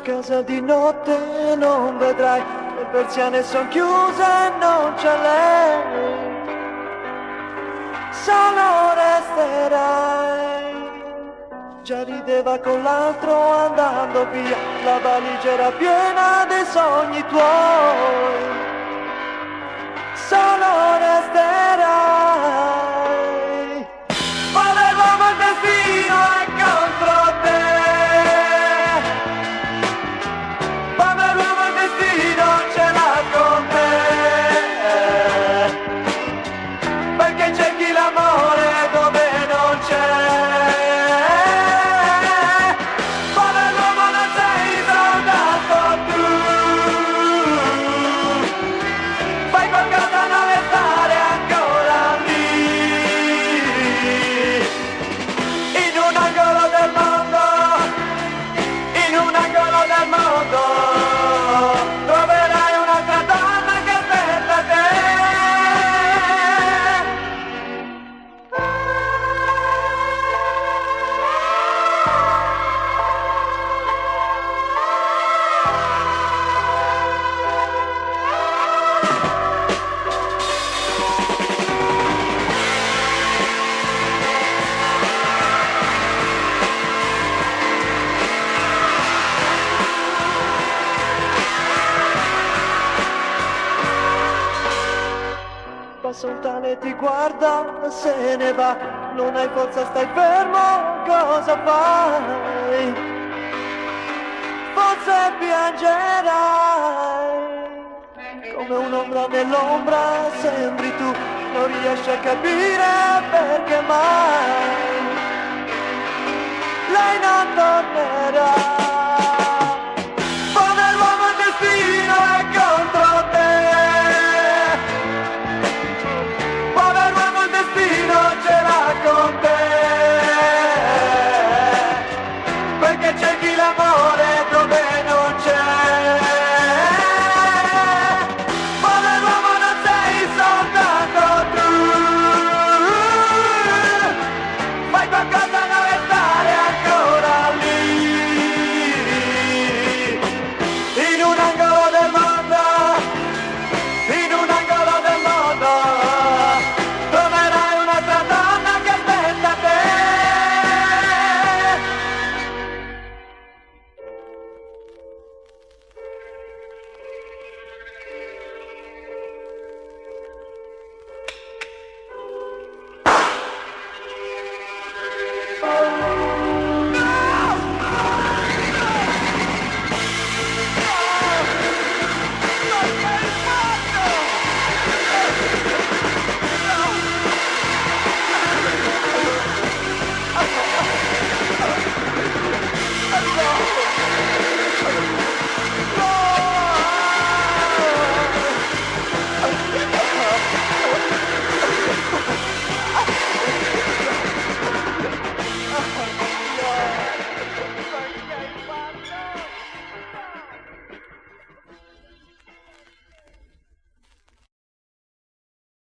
casa di notte non vedrai, le persiane son chiuse e non c'è lei, solo resterai. Già rideva con l'altro andando via, la valigia era piena dei sogni tuoi, solo resterai. Volevamo il destino è contro te, volevamo il destino ce l'ha con te, perché cerchi l'amore dove non c'è. Volevamo non sei soldato tu, fai qualcosa a non restare ancora lì, in un angolo del mondo, in un angolo del mondo, troverai un'altra donna che aspetta te. Passa un tale ti guarda, se ne va, non hai forza, stai fermo, cosa fai? Forse piangerai, come un'ombra nell'ombra sembri tu, non riesci a capire perché mai lei non tornerà.